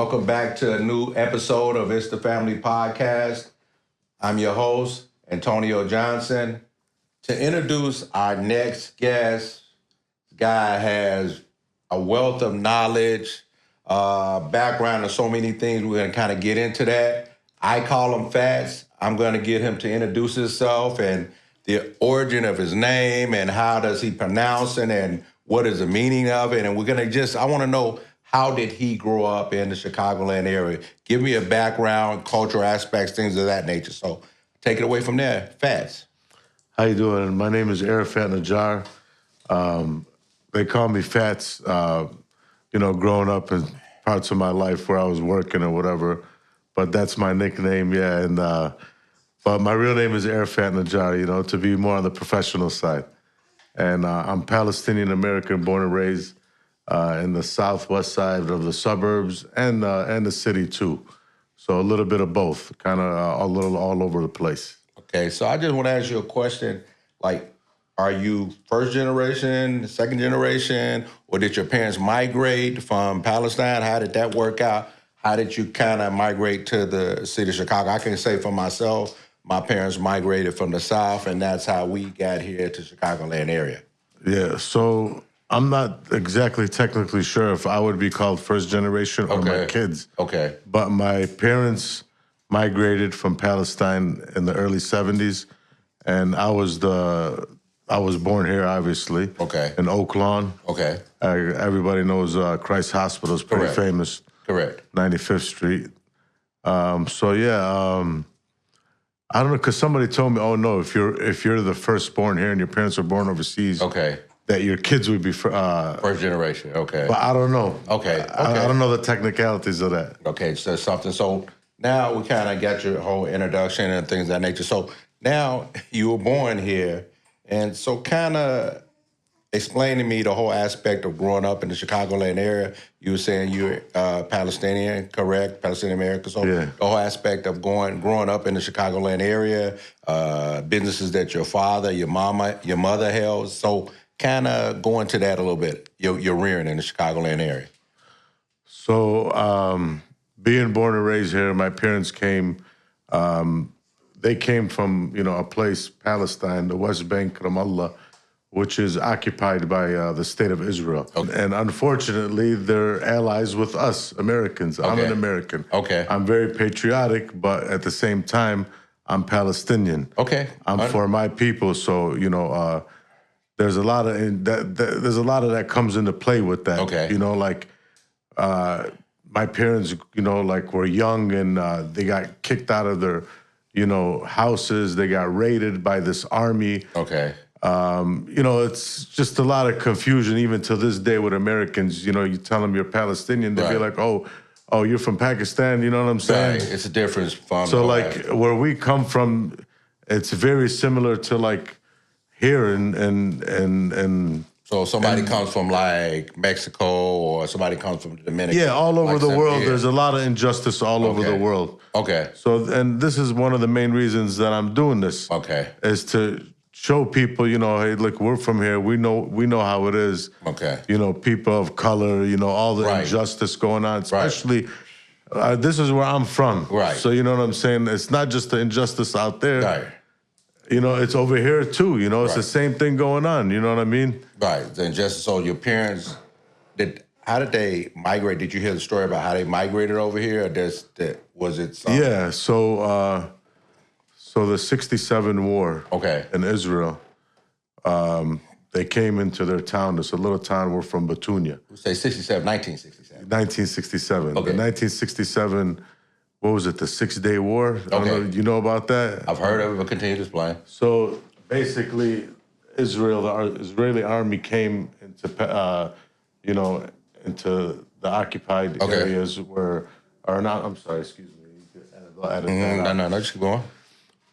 welcome back to a new episode of Itz Da Family Podcast. I'm your host, Antonio Johnson. To introduce our next guest, this guy has a wealth of knowledge, background, and so many things. We're going to kind of get into that. I call him Fats. I'm going to get him to introduce himself and the origin of his name and how does he pronounce it and what is the meaning of it. And we're going to I want to know, how did he grow up in the Chicagoland area? Give me a background, cultural aspects, things of that nature. So take it away from there. Fats. How you doing? My name is Arafat Najar. They call me Fats, growing up in parts of my life where I was working or whatever. But that's my nickname, yeah. And but my real name is Arafat Najar, to be more on the professional side. And I'm Palestinian-American, born and raised in the southwest side of the suburbs and the city too. So a little bit of both, kind of a little all over the place. Okay, so I just want to ask you a question. Like, are you first generation, second generation, or did your parents migrate from Palestine? How did that work out? How did you kind of migrate to the city of Chicago? I can say for myself, my parents migrated from the South, and that's how we got here to Chicagoland area. Yeah, so I'm not exactly technically sure if I would be called first generation or my kids. Okay. But my parents migrated from Palestine in the early 70s, and I was born here, obviously. Okay. In Oak Lawn. Okay. Everybody knows Christ Hospital is pretty famous. Correct. 95th Street. I don't know, because somebody told me, oh no, if you're the firstborn here and your parents are born overseas, that your kids would be first generation. Okay. But I don't know. Okay. I don't know the technicalities of that. Okay, so something. So now we kind of got your whole introduction and things of that nature. So now you were born here, and so kind of explain to me the whole aspect of growing up in the Chicagoland area. You were saying you're Palestinian, correct? Palestinian American. So the whole aspect of growing up in the Chicagoland area, businesses that your father, your mother held. So kind of go into that a little bit. You're rearing in the Chicagoland area. So being born and raised here, my parents came. They came from a place, Palestine, the West Bank, Ramallah, which is occupied by the state of Israel. Okay. And unfortunately, they're allies with us, Americans. I'm an American. Okay. I'm very patriotic, but at the same time, I'm Palestinian. Okay. I'm for my people, so, there's a lot of that comes into play with that. Okay. My parents, were young and they got kicked out of their, houses. They got raided by this army. Okay. It's just a lot of confusion even to this day with Americans. You tell them you're Palestinian, they'll be like, oh, you're from Pakistan. You know what I'm saying? Right. It's a difference from. So where we come from, it's very similar to here and. So somebody comes from Mexico or somebody comes from the Dominican. Yeah, all over the world. There's a lot of injustice all over the world. Okay. So, and this is one of the main reasons that I'm doing this. Okay. Is to show people, hey, look, we're from here. We know how it is. Okay. People of color, all the injustice going on, especially this is where I'm from. Right. So, you know what I'm saying? It's not just the injustice out there. Right. It's over here too. It's the same thing going on. You know what I mean? Right. The injustice. So your parents, how did they migrate? Did you hear the story about how they migrated over here? Or was it something? Yeah. So the 67 war in Israel, they came into their town. It's a little town. We're from Batunia. You say 1967. 1967. Okay. The 1967, what was it, the 6-Day War? Okay. You know about that? I've heard of it, but continue to explain. So basically, the Israeli army came into, into the occupied areas I'm sorry, excuse me. No, just keep going.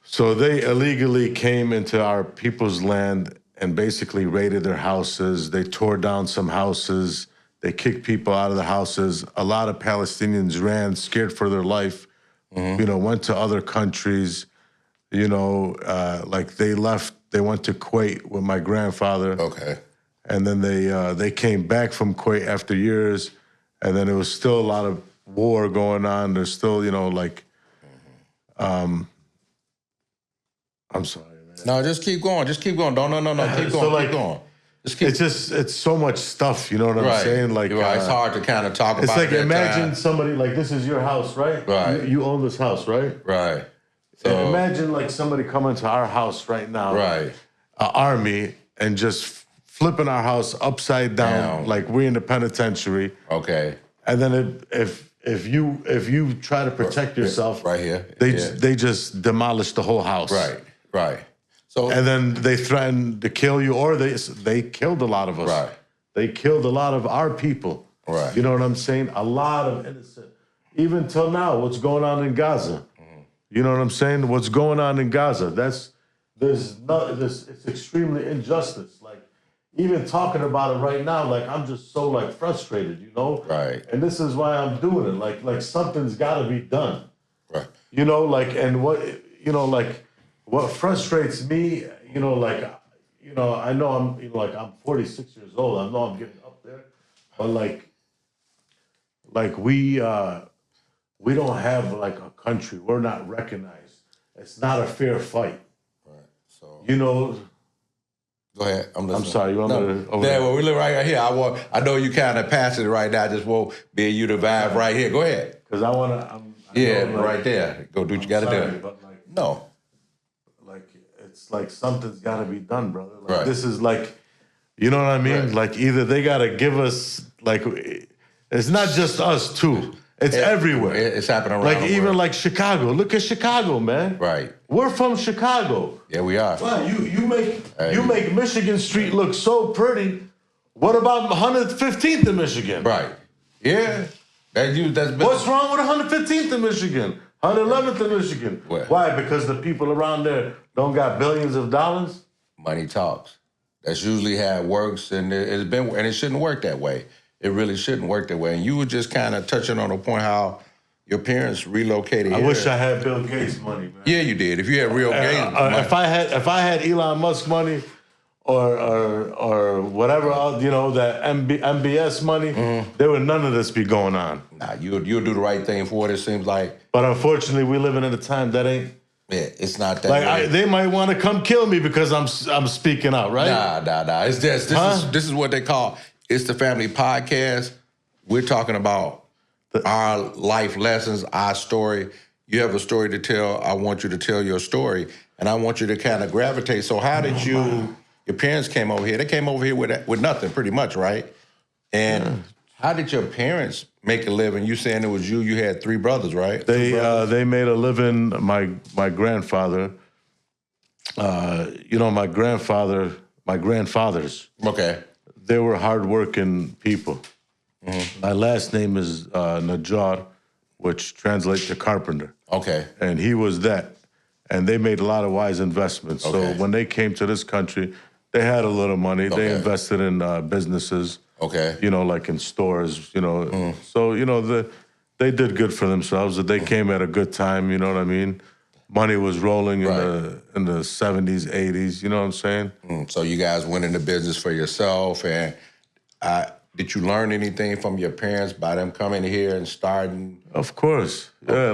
So they illegally came into our people's land and basically raided their houses. They tore down some houses. They kicked people out of the houses. A lot of Palestinians ran, scared for their life, went to other countries. They left, they went to Kuwait with my grandfather. Okay. And then they came back from Kuwait after years. And then it was still a lot of war going on. There's still, like, I'm sorry, man. No, just keep going. Just keep going. No. Keep going. So, like, keep going. Just keep. It's so much stuff. You know what I'm saying? Like, right. It's hard to kind of talk about. It's like imagine time. somebody like this is your house, right? Right. You own this house, right? Right. So imagine like somebody coming to our house right now, right? An army and just flipping our house upside down, like we're in the penitentiary. Okay. And then if you try to protect yourself, right here, they just demolish the whole house. Right. So and then they threaten to kill you, or they killed a lot of us. Right. They killed a lot of our people. Right. You know what I'm saying? A lot of innocent. Even till now, what's going on in Gaza? You know what I'm saying? What's going on in Gaza? It's extremely injustice. Like, even talking about it right now, like, I'm just so, like, frustrated, you know? Right. And this is why I'm doing it. Like something's got to be done. Right. You know, like, and what frustrates me, I know I'm 46 years old. I know I'm getting up there. But, like we don't have, like, a country. We're not recognized. It's not a fair fight. Right. So, Go ahead. I'm listening. I'm sorry. You want me to? Yeah, well, we live right here. I know you kind of passing it right now. I just won't be you to vibe right here. Go ahead. Because I want to. Right there. Go do what you got to do. But no. Like, it's like something's got to be done, brother. Like, right. This is like, you know what I mean? Right. Like, either they got to give us, like, it's not just us too. It's everywhere. It's happening around like the even world. like Chicago. Look at Chicago, man. Right. We're from Chicago. Yeah, we are. Wow, you make Michigan Street look so pretty. What about 115th in Michigan? Right. Yeah. What's wrong with 115th in Michigan? 111th in Michigan? What? Why? Because the people around there don't got billions of dollars? Money talks. That's usually how it works, and it shouldn't work that way. It really shouldn't work that way. And you were just kind of touching on the point how your parents relocated here. I wish I had Bill Gates money, man. Yeah, you did. If you had real Gates money. If I had Elon Musk money or whatever, that MBS money, there would none of this be going on. Nah, you'll do the right thing for it, it seems like. But unfortunately, we're living in a time that ain't. Yeah, it's not that way. They might want to come kill me because I'm speaking out, right? Nah. It's this is what they call It's the Family Podcast. We're talking about our life lessons, our story. You have a story to tell. I want you to tell your story, and I want you to kind of gravitate. So how did your parents came over here? They came over here with nothing, pretty much, right? And how did your parents make a living? You saying it was you had three brothers, right? They made a living. My grandfather, my grandfathers. Okay. They were hardworking people. Mm-hmm. My last name is Najar, which translates to carpenter. Okay. And he was that. And they made a lot of wise investments. Okay. So when they came to this country, they had a little money. Okay. They invested in businesses. Okay. Like in stores, So, they did good for themselves. They came at a good time, you know what I mean? Money was rolling in the 70s, 80s, you know what I'm saying? So you guys went into business for yourself, and did you learn anything from your parents by them coming here and starting? Of course. Yeah,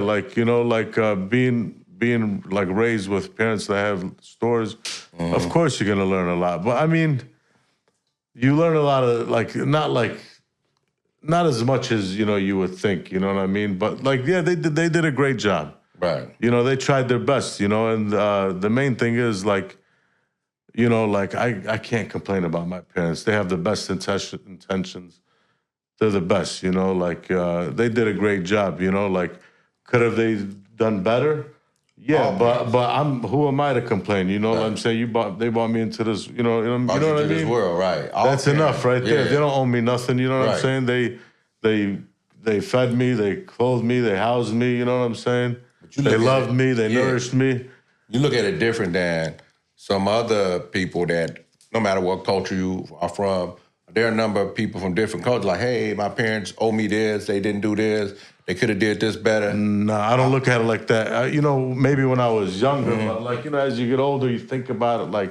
being like raised with parents that have stores, of course you're gonna learn a lot. But I mean, you learn a lot of not as much as you would think, you know what I mean? But they did a great job. Right. They tried their best, and the main thing is I can't complain about my parents. They have the best intentions. They're the best, they did a great job, could have they done better? Yeah, but who am I to complain? You know what I'm saying? They brought me into this, you know what I mean? This world, right? That's enough right there. They don't owe me nothing, you know what I'm saying? They fed me, they clothed me, they housed me, you know what I'm saying? They loved me, they nourished me. You look at it different than some other people that, no matter what culture you are from, there are a number of people from different cultures like, hey, my parents owe me this, they didn't do this, they could have did this better. No, I don't look at it like that. Maybe when I was younger, but as you get older, you think about it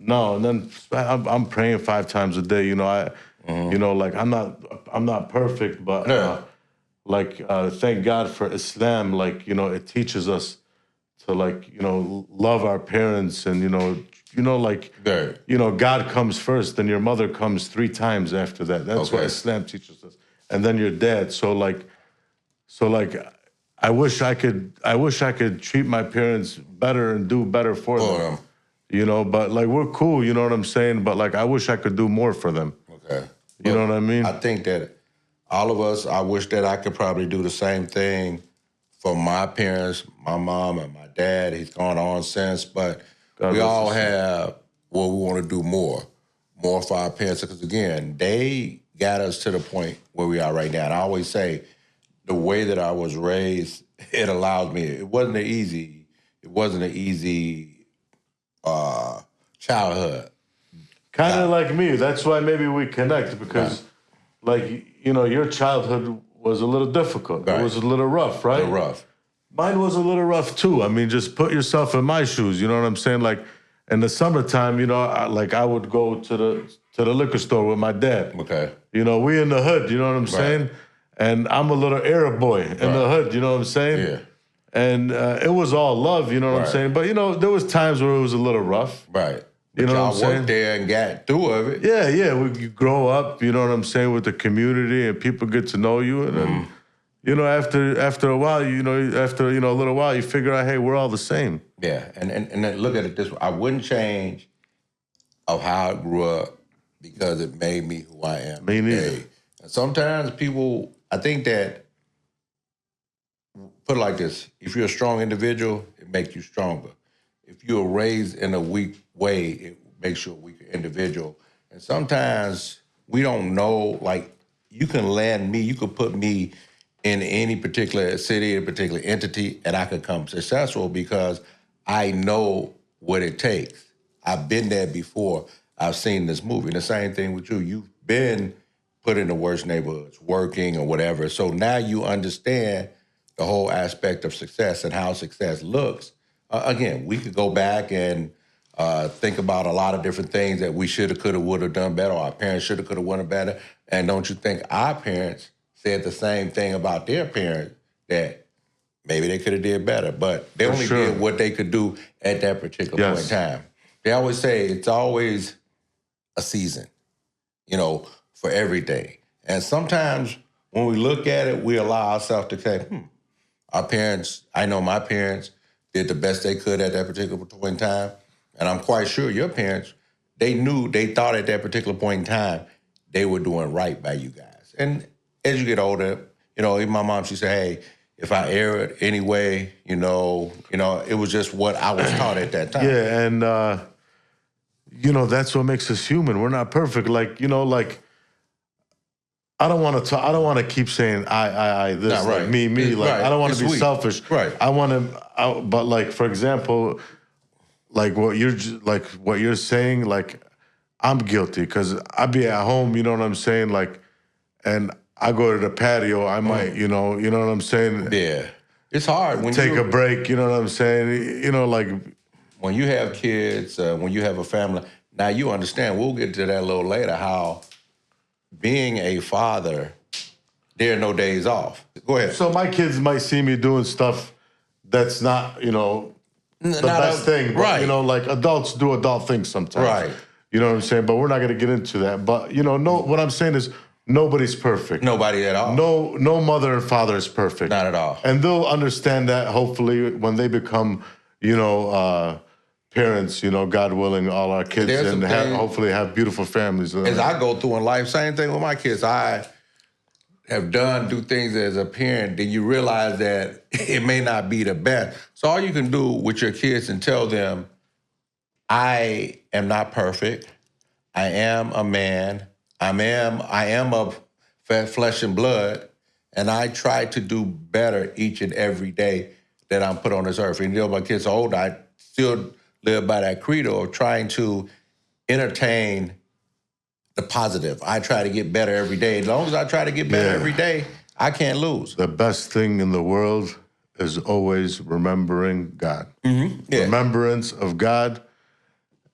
no. And then I'm praying 5 times a day. I'm not perfect, but thank God for Islam. Like, it teaches us to, like, love our parents, and Right. God comes first, then your mother comes 3 times after that. That's what Okay. Islam teaches us, and then your dad. So like, I wish I could treat my parents better and do better for them. But like, we're cool, you know what I'm saying? But like, I wish I could do more for them. Okay. You know what I mean? I think that all of us, I wish that I could probably do the same thing for my parents, my mom and my dad. He's gone on since, but we all have what we want to do more for our parents. Because again, they got us to the point where we are right now. And I always say, the way that I was raised, it allows me. It wasn't an easy childhood. Kind of like me. That's why maybe we connect, because, like, your childhood was a little difficult. Right. It was a little rough, right? A little rough. Mine was a little rough too. I mean, just put yourself in my shoes. You know what I'm saying? Like, in the summertime, I would go to the liquor store with my dad. Okay. We in the hood. You know what I'm saying? And I'm a little Arab boy in the hood. You know what I'm saying? Yeah. And it was all love. You know what I'm saying? But there was times where it was a little rough. Right. You know what I'm saying? Worked there and got through of it. Yeah. You grow up, you know what I'm saying, with the community, and people get to know you. And then, after a while, after a little while, you figure out, hey, we're all the same. Yeah. And then look at it this way. I wouldn't change of how I grew up because it made me who I am. Me neither. Today. And sometimes people, I think that, put it like this, if you're a strong individual, it makes you stronger. If you're raised in a weak way, it makes you a weaker individual. And sometimes we don't know, like, you could put me in any particular city, a particular entity, and I could come successful because I know what it takes. I've been there before. I've seen this movie. And the same thing with you. You've been put in the worst neighborhoods, working or whatever. So now you understand the whole aspect of success and how success looks. Again, we could go back and think about a lot of different things that we should have, could have, would have done better, or our parents should have, could have, would have better. And don't you think our parents said the same thing about their parents, that maybe they could have did better, but they only did what they could do at that particular point in time. They always say it's always a season, for everything. And sometimes when we look at it, we allow ourselves to say, our parents, I know my parents did the best they could at that particular point in time. And I'm quite sure your parents, they thought at that particular point in time, they were doing right by you guys. And as you get older, even my mom, she said, hey, if I erred anyway, it was just what I was taught at that time. Yeah, and, that's what makes us human. We're not perfect. Like, I don't want to keep saying I this, Not right. like me, like right. I don't want to be weak. selfish. Right. I want to, but like, for example, like what you're saying, like I'm guilty because I be at home, you know what I'm saying, like, and I go to the patio, I might, you know what I'm saying. Yeah, it's hard when take a break, you know what I'm saying, like when you have kids, when you have a family. Now you understand. We'll get to that a little later. How being a father, there are no days off. Go ahead. So my kids might see me doing stuff that's not, the best thing. But, right. Like adults do adult things sometimes. Right. You know what I'm saying? But we're not going to get into that. But, what I'm saying is nobody's perfect. Nobody at all. No mother and father is perfect. Not at all. And they'll understand that, hopefully, when they become, parents, God willing, all our kids, and hopefully have beautiful families. As I go through in life, same thing with my kids. I have do things as a parent, then you realize that it may not be the best. So all you can do with your kids and tell them, I am not perfect. I am a man. I am of flesh and blood, and I try to do better each and every day that I'm put on this earth. And my kids are older, I still live by that credo of trying to entertain the positive. I try to get better every day. As long as I try to get better every day, I can't lose. The best thing in the world is always remembering God. Mm-hmm. Yeah. Remembrance of God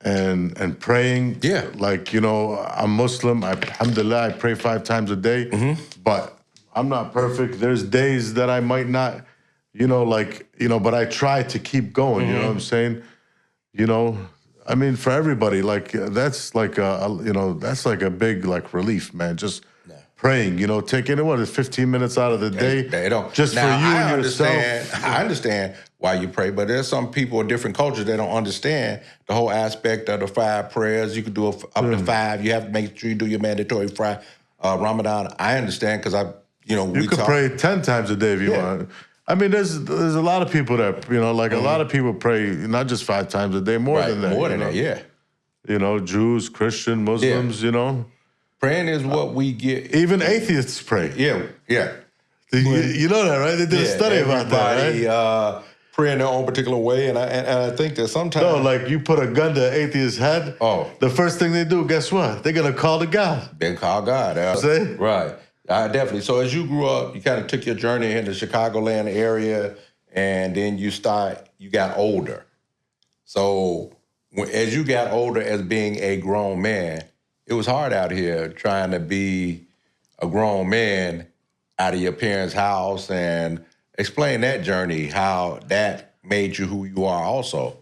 and praying. Yeah. Like, I'm Muslim. Alhamdulillah, I pray 5 times a day. Mm-hmm. But I'm not perfect. There's days that I might not, but I try to keep going. You know what I'm saying? I mean, for everybody, that's like that's like a big relief, man. Just praying, taking 15 minutes out of the day. They don't. Just now, for you I and understand, yourself. I understand why you pray, but there's some people in different cultures that don't understand the whole aspect of the 5 prayers. You can do up to 5. You have to make sure you do your mandatory Ramadan. I understand because You could pray 10 times a day if you want. I mean, there's a lot of people that, a lot of people pray not just 5 times a day, more than that. More than that, yeah. Jews, Christian, Muslims, Praying is what we get. Even atheists pray. Yeah. You know that, right? They did a study about that, right? Pray in their own particular way, and I think that sometimes... No, like you put a gun to an atheist's head, the first thing they do, guess what? They're going to call to God. They call God. See? Right. Definitely. So as you grew up, you kind of took your journey in the Chicagoland area, and then you got older. So as you got older as being a grown man, it was hard out here trying to be a grown man out of your parents' house, and explain that journey, how that made you who you are also.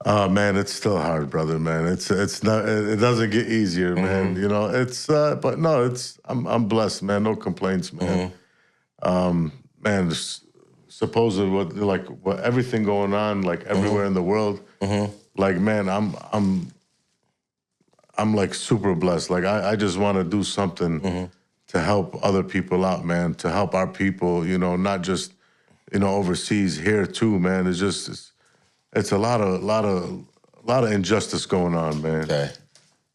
Oh man, it's still hard, brother, man. It's not, it doesn't get easier, man. But no, I'm blessed, man. No complaints, man. Man, supposedly what everything going on, everywhere in the world, man, I'm like super blessed. I just want to do something to help other people out, man, to help our people, not just, overseas, here too, man. It's a lot of injustice going on, man. Okay.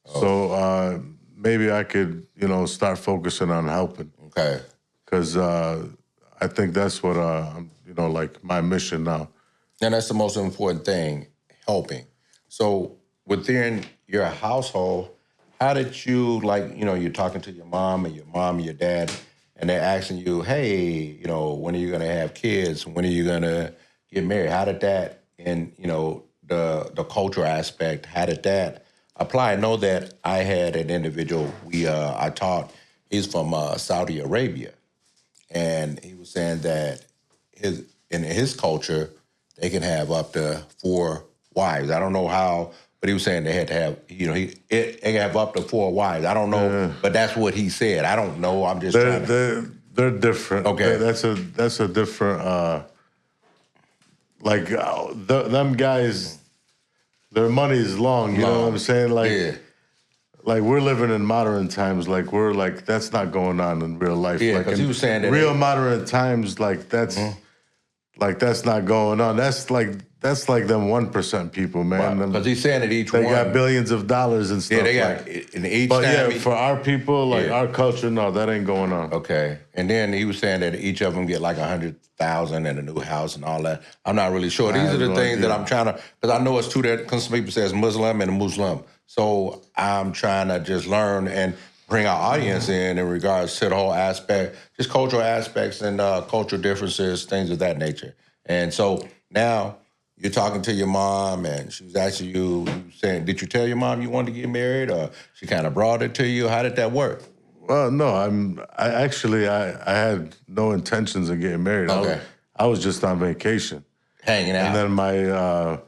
So maybe I could, start focusing on helping. Okay. Because I think that's what, my mission now. And that's the most important thing, helping. So within your household, how did you, you're talking to your mom and your dad, and they're asking you, hey, when are you going to have kids? When are you going to get married? How did that, and, the cultural aspect, how did that apply? I know that I had an individual I taught, he's from Saudi Arabia, and he was saying that in his culture, they can have up to 4 wives. I don't know how, but he was saying they had to have, they can have up to 4 wives. I don't know, but that's what he said. I don't know. I'm just trying to... They're different. Okay. That's a different, them guys, their money is long, you know what I'm saying? We're living in modern times, that's not going on in real life. Yeah, because he was saying that... Real modern times, that's not going on. That's like them 1% people, man. Because he's saying that they got billions of dollars and stuff. Yeah, they got in each but time. Yeah, for our people, our culture, no, that ain't going on. Okay, and then he was saying that each of them get like $100,000 and a new house and all that. I'm not really sure. These are the things that I'm trying to, because I know it's true that because some people says Muslim and a Muslim. So I'm trying to just learn and bring our audience in regards to the whole aspect, just cultural aspects and cultural differences, things of that nature. And so now you're talking to your mom, and she was asking you saying, did you tell your mom you wanted to get married, or she kind of brought it to you? How did that work? Well, no, I had no intentions of getting married. Okay. I was just on vacation. Hanging out. And then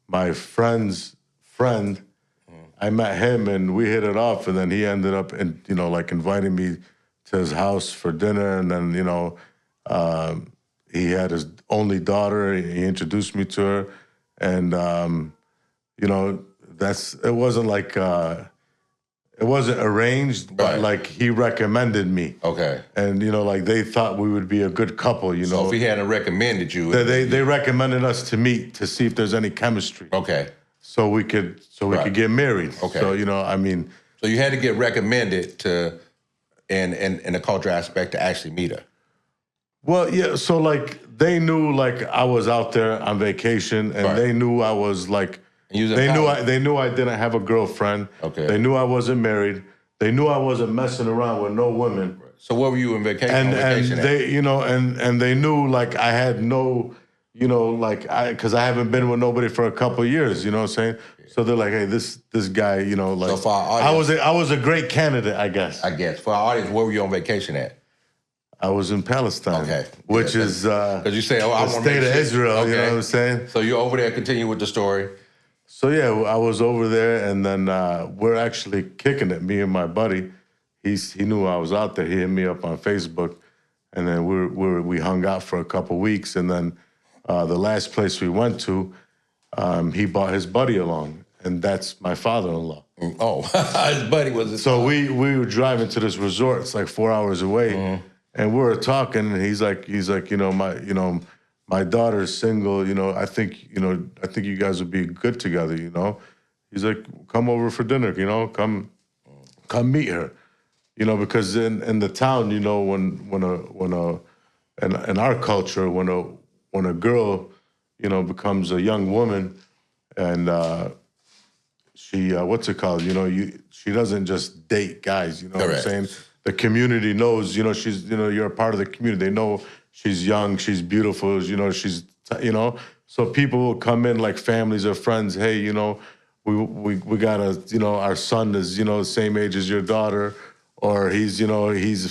my friend's friend, I met him and we hit it off, and then he ended up inviting me to his house for dinner, and then, he had his only daughter. He introduced me to her, and it wasn't arranged, but he recommended me. Okay. And they thought we would be a good couple. So if he hadn't recommended you, they recommended us to meet to see if there's any chemistry. Okay. So we could get married. Okay. So So you had to get recommended to, in the culture aspect, to actually meet her. Well, yeah, so they knew I was out there on vacation, and they knew I was they knew I didn't have a girlfriend. Okay. They knew I wasn't married. They knew I wasn't messing around with no women. So where were you in vacation? And they and they knew I had no, because I haven't been with nobody for a couple of years. You know what I'm saying? So they're like, hey, this guy, So for our audience, I was a great candidate, I guess. For our audience, where were you on vacation at? I was in Palestine. Okay. Which is because you say, I the want to state of Israel, you know what I'm saying? So you're over there, continue with the story. So yeah, I was over there, and then we're actually kicking it, me and my buddy. He knew I was out there. He hit me up on Facebook, and then we hung out for a couple weeks, and then the last place we went to, he brought his buddy along, and that's my father-in-law. Oh, his buddy was his So we were driving to this resort. It's like 4 hours away, and we were talking. And he's like, my daughter's single. I think you guys would be good together. He's like, come over for dinner. Come meet her. Because in the town, in our culture, when a girl, becomes a young woman, and she what's it called? She doesn't just date guys. You know Correct. what I'm saying? The community knows. She's. You're a part of the community. They know she's young. She's beautiful. She's. So people will come in like families or friends. Hey, we got our son is the same age as your daughter, or he's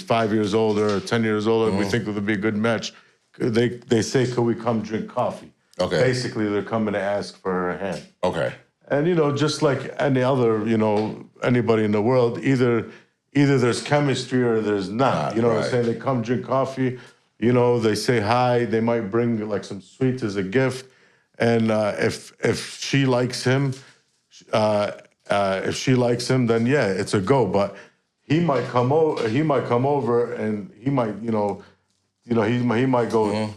5 years older or 10 years older. We think it would be a good match. They say, could we come drink coffee? Okay. Basically, they're coming to ask for her hand. Okay. And, just like any other, anybody in the world, either there's chemistry or there's not. You know what I'm saying? They come drink coffee, they say hi. They might bring like some sweets as a gift. And if she likes him, then yeah, it's a go. But he might come over and he might, he might go.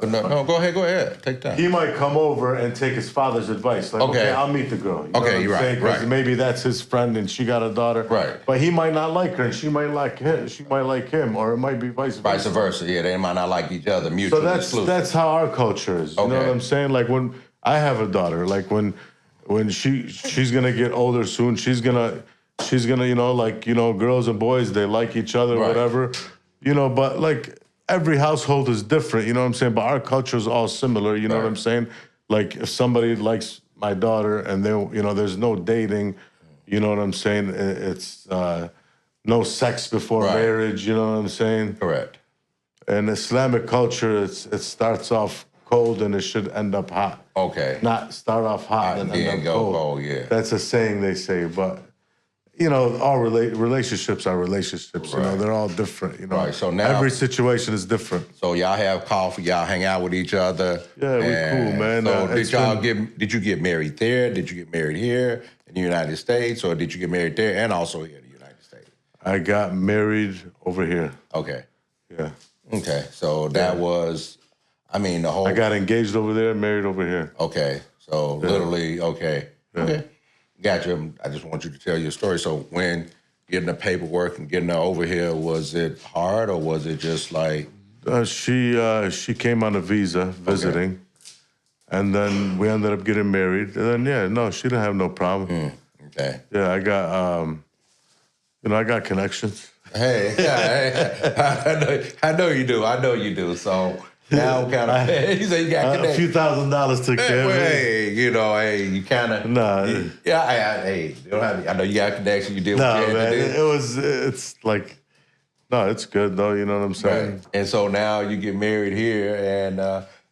No, go ahead. Take time. He might come over and take his father's advice. Like, okay, I'll meet the girl. You know what I'm you're saying? right. Maybe that's his friend and she got a daughter. Right. But he might not like her and she might like him. She might like him, or it might be vice versa. Vice versa, yeah. They might not like each other mutually. So that's how our culture is. You know what I'm saying? Like when I have a daughter, like when she's gonna get older soon, she's gonna girls and boys, they like each other, whatever. But like every household is different, you know what I'm saying? But our culture is all similar, you know what I'm saying? Like if somebody likes my daughter and there's no dating, you know what I'm saying? It's no sex before marriage, you know what I'm saying? Correct. In Islamic culture, it starts off cold and it should end up hot. Okay. Not start off hot and end up cold. Yeah. That's a saying they say, but all relationships are relationships. They're all different. Right. So now every situation is different. So y'all have coffee. Y'all hang out with each other. Yeah, we cool, man. So did you get married there? Did you get married here in the United States, or did you get married there and also here in the United States? I got married over here. Okay. Yeah. Okay. So that was, the whole. I got engaged over there, married over here. Okay. So literally, okay. Yeah. Okay. Gotcha. I just want you to tell your story. So when getting the paperwork and getting her over here, was it hard or was it just like? She came on a visa visiting, and then we ended up getting married. And then she didn't have no problem. Okay. Yeah, I got connections. Hey, I know you do. So now kind of, you say you got connections. A few $1,000s took care of me. Hey, you kind of. Nah. I know you got connections. You did what you had to do. It's like, no, it's good though. You know what I'm saying? Right. And so now you get married here, and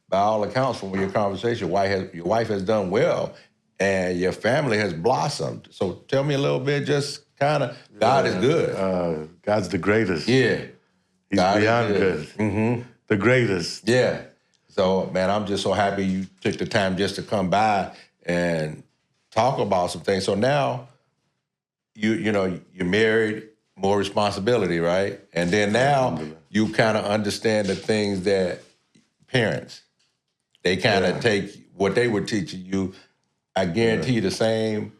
by all accounts from your conversation, your wife has done well, and your family has blossomed. So tell me a little bit, just kind of, God is good. God's the greatest. Yeah. He's God beyond good. Mm-hmm. The greatest. Yeah. So, man, I'm just so happy you took the time just to come by and talk about some things. So now, you're married, more responsibility, right? And then now you kind of understand the things that parents, they kind of take what they were teaching you. I guarantee you the same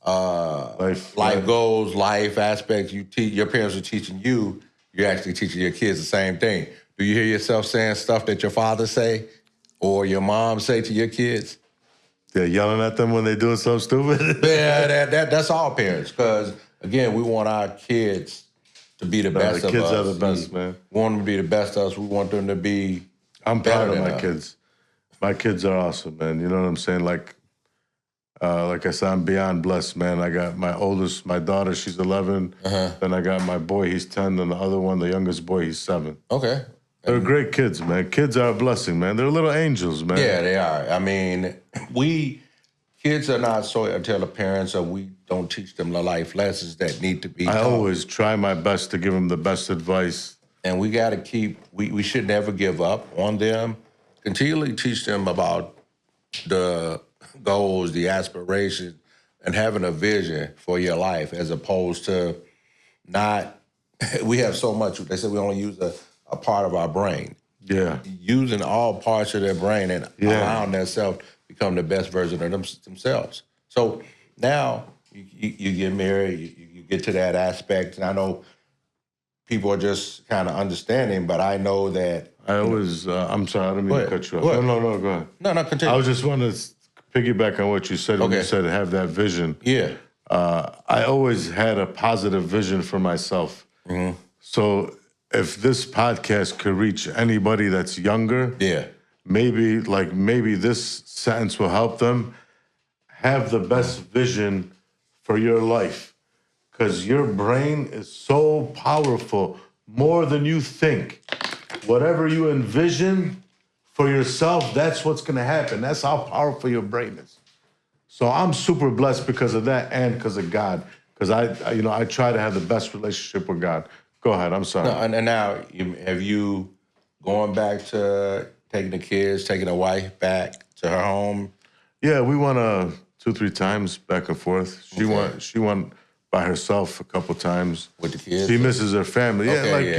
life goals, life aspects your parents are teaching you, you're actually teaching your kids the same thing. Do you hear yourself saying stuff that your father say or your mom say to your kids? They're yelling at them when they're doing something stupid? Yeah, that's all parents. Because, again, we want our kids to be the best of us. The kids are the best, man. We want them to be the best of us. We want them to be I'm proud of my kids. My kids are awesome, man. You know what I'm saying? Like, Like I said, I'm beyond blessed, man. I got my daughter, she's 11. Then I got my boy, he's 10. And the other one, the youngest boy, he's 7. Okay. They're great kids, man. Kids are a blessing, man. They're little angels, man. Yeah, they are. I mean, kids are not so until the parents or we don't teach them the life lessons that need to be taught. I always try my best to give them the best advice. And we got to we should never give up on them. Continually teach them about the goals, the aspirations, and having a vision for your life as opposed to not, we have so much, they said we only use a part of our brain. Yeah. Using all parts of their brain and allowing themselves to become the best version of themselves. So now you get married, you get to that aspect, and I know people are just kind of understanding, but I know that... I always, I'm sorry, I don't mean to cut you off. No, go ahead. No, continue. I was just wanting to piggyback on what you said when you said have that vision. Yeah. I always had a positive vision for myself. Mm-hmm. So if this podcast could reach anybody that's younger, maybe this sentence will help them have the best vision for your life. Because your brain is so powerful, more than you think. Whatever you envision for yourself, that's what's going to happen. That's how powerful your brain is. So I'm super blessed because of that and because of God. Because I try to have the best relationship with God. Go ahead, I'm sorry. No, and now, have you going back to taking the kids, taking the wife back to her home? Yeah, we went 2-3 times back and forth. She went by herself a couple times. With the kids? She misses her family. It had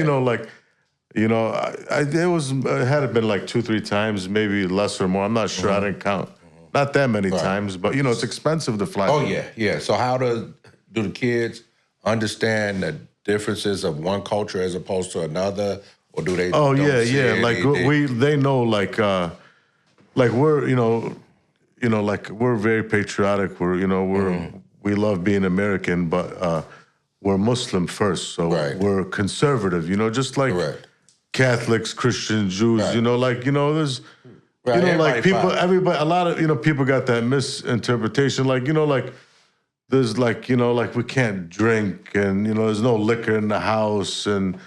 been like 2-3 times, maybe less or more. I'm not sure. I didn't count. Not that many times, but it's expensive to fly. Oh yeah. So how do the kids understand the differences of one culture as opposed to another, or do they? Oh yeah. Like they know, like we're like we're very patriotic. We love being American, but we're Muslim first, so we're conservative. Just like Catholics, Christians, Jews. There's. Everybody, a lot of, people got that misinterpretation. There's we can't drink and, there's no liquor in the house and,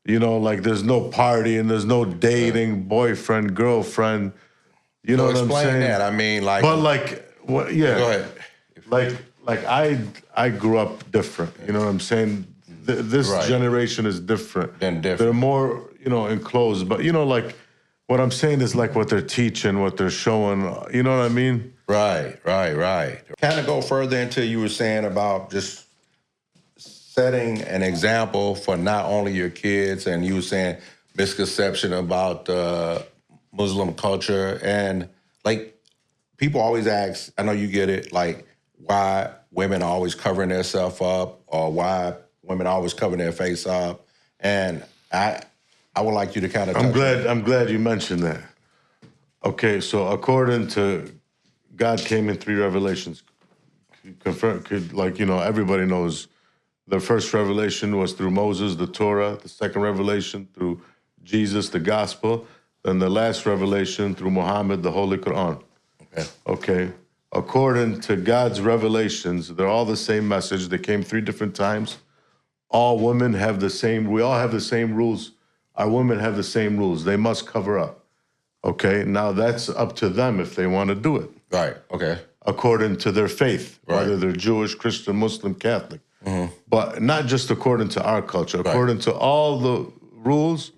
there's no party and there's no dating, boyfriend, girlfriend. You know what I'm saying? Explain that. I mean, Go ahead. I grew up different. You know what I'm saying? This generation is different. They're more, enclosed. But, what I'm saying is what they're teaching, what they're showing, you know what I mean? Right. Kind of go further into you were saying about just setting an example for not only your kids, and you were saying misconception about Muslim culture, and people always ask, I know you get it, why women are always covering themselves up, or why women are always covering their face up, and I would like you to kind of. I'm glad you mentioned that. Okay, so according to God came in 3 revelations. Everybody knows, the first revelation was through Moses, the Torah. The second revelation through Jesus, the gospel. Then the last revelation through Muhammad, the Holy Quran. Okay. According to God's revelations, they're all the same message. They came 3 different times. All women have the same. We all have the same rules. Our women have the same rules. They must cover up. Okay, now that's up to them if they want to do it. Right, okay. According to their faith, whether they're Jewish, Christian, Muslim, Catholic. Mm-hmm. But not just according to our culture. According to all the rules,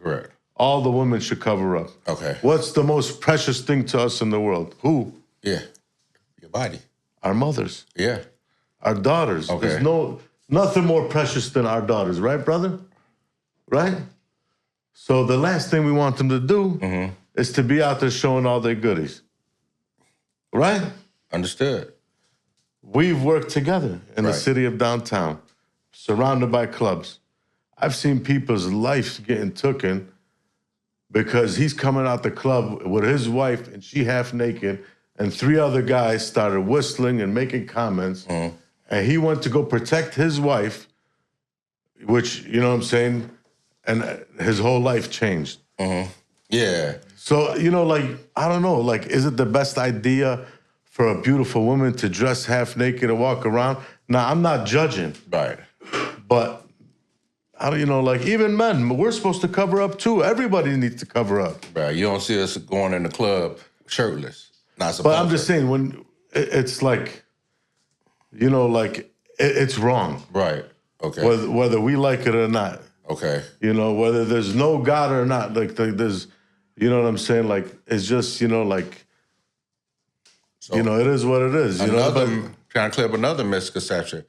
all the women should cover up. Okay. What's the most precious thing to us in the world? Who? Yeah, your body. Our mothers. Yeah. Our daughters. Okay. There's nothing more precious than our daughters, right, brother? Right? So the last thing we want them to do is to be out there showing all their goodies. Right? Understood. We've worked together in the city of downtown, surrounded by clubs. I've seen people's lives getting taken because he's coming out the club with his wife and she half naked, and 3 other guys started whistling and making comments. And he went to go protect his wife, which, you know what I'm saying? And his whole life changed. Yeah. So, I don't know, is it the best idea for a beautiful woman to dress half naked and walk around. Now, I'm not judging. Right. But, like, even men, we're supposed to cover up too. Everybody needs to cover up. Right. You don't see us going in the club shirtless. Not supposed But I'm just saying, when it's like, it's wrong. Right. Okay. Whether we like it or not. Okay. Whether there's no God or not. Like, there's, you know what I'm saying? Like, it's just, like, so, it is what it is. Trying to clear up another misconception.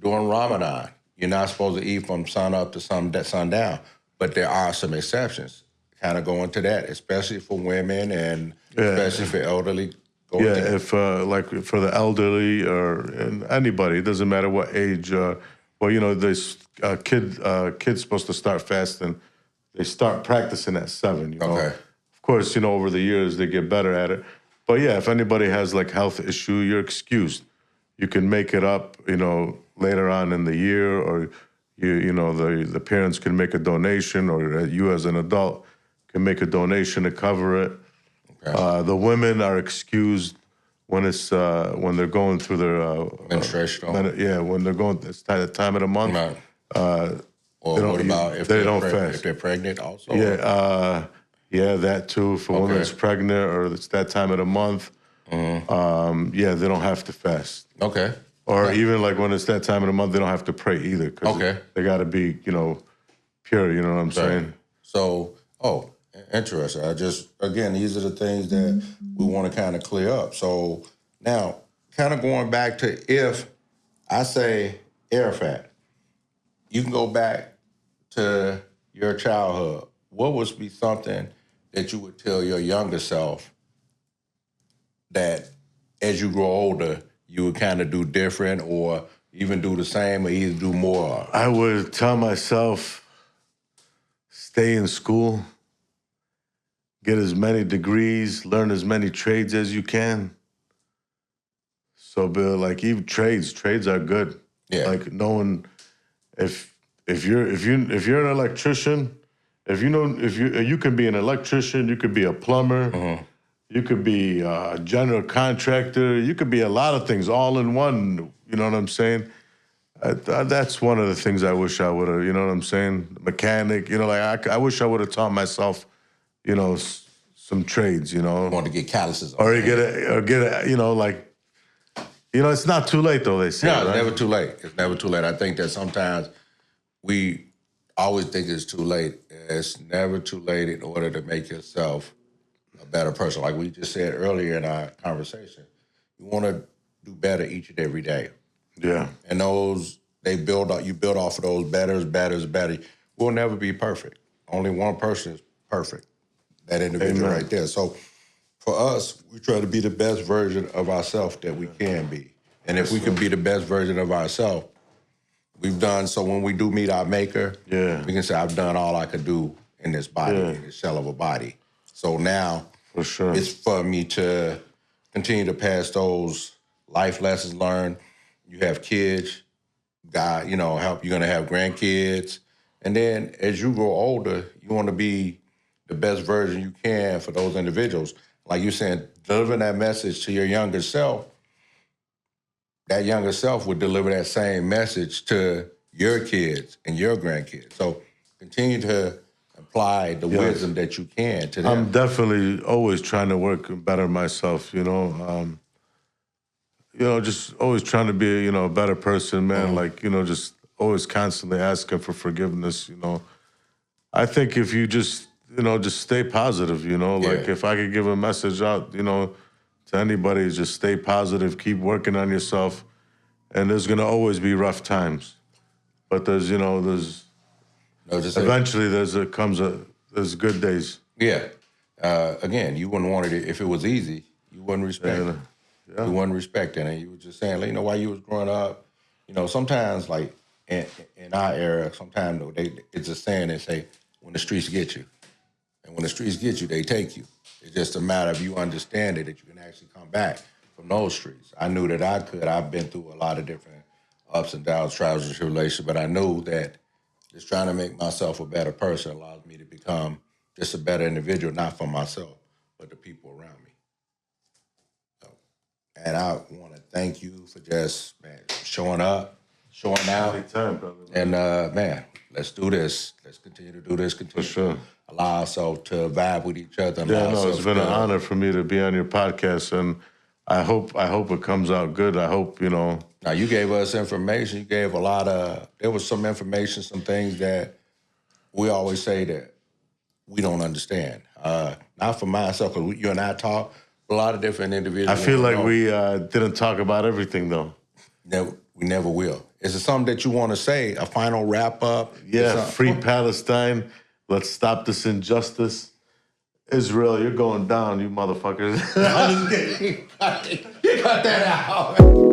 During Ramadan, you're not supposed to eat from sun up to sundown, but there are some exceptions. Kind of go into that, especially for women and especially for elderly. If for the elderly or anybody, it doesn't matter what age. This kid's supposed to start fasting. They start practicing at 7. Okay. Of course, over the years they get better at it. But yeah, if anybody has like health issue, you're excused. You can make it up, later on in the year, or the parents can make a donation, or you as an adult can make a donation to cover it. Okay. The women are excused when they're going through their menstruation. When they're going, it's the time of the month. Right. Or what about if they don't fast? If they're pregnant also? Yeah, that too. For women that's pregnant or it's that time of the month, they don't have to fast. Okay. Or even like when it's that time of the month, they don't have to pray either. Because they got to be, pure, you know what I'm saying? So, interesting. Again, these are the things that we want to kind of clear up. So now, kind of going back to if I say Arafat, you can go back to your childhood. What would be something that you would tell your younger self that as you grow older, you would kind of do different or even do the same or either do more? I would tell myself, stay in school, get as many degrees, learn as many trades as you can. So, Bill, like even trades are good. Yeah. Like knowing if you're an electrician, if you can be an electrician, you could be a plumber, you could be a general contractor, you could be a lot of things all in one. You know what I'm saying? That's one of the things I wish I would have. You know what I'm saying? Mechanic. I wish I would have taught myself. Some trades. You want to get calluses, or get it's not too late though. They say no, it's never too late. It's never too late. I think that sometimes we always think it's too late. It's never too late in order to make yourself a better person. Like we just said earlier in our conversation, you want to do better each and every day. Yeah. And you build off of those better. We'll never be perfect. Only one person is perfect. That individual right there. So for us, we try to be the best version of ourselves that we can be. And if we can be the best version of ourselves, we've done, so when we do meet our maker, we can say, I've done all I could do in this body, in this shell of a body. So now for sure, it's for me to continue to pass those life lessons learned. You have kids, God, you're going to have grandkids. And then as you grow older, you want to be the best version you can for those individuals. Like you're saying, delivering that message to your younger self, that younger self would deliver that same message to your kids and your grandkids. So continue to apply the wisdom that you can to them. I'm definitely always trying to work better myself, just always trying to be, a better person, man. Like, just always constantly asking for forgiveness, I think if you just stay positive, like if I could give a message out, to anybody, just stay positive, keep working on yourself. And there's going to always be rough times. But there's eventually there's good days. Yeah. Again, you wouldn't want it if it was easy. You wouldn't respect it. You wouldn't respect it. And you were just saying, while you was growing up, sometimes like in our era, sometimes it's a saying they say, when the streets get you. And when the streets get you, they take you. It's just a matter of you understanding that you can actually come back from those streets. I knew that I could. I've been through a lot of different ups and downs, trials and tribulations, but I knew that just trying to make myself a better person allows me to become just a better individual, not for myself, but the people around me. So, And I want to thank you for just, man, showing up, showing out. Anytime, brother. And, man, let's do this. Let's continue to do this. Continue For sure. to allow ourselves to vibe with each other. Yeah, no, it's been an honor for me to be on your podcast, and I hope it comes out good. I hope, Now, you gave us information. You gave a lot of, there was some information, some things that we always say that we don't understand. Not for myself, because you and I talk, a lot of different individuals. I feel like we didn't talk about everything, though. We never will. Is it something that you want to say, a final wrap-up? Yeah, free Palestine. Let's stop this injustice. Israel, you're going down, you motherfuckers. You cut that out.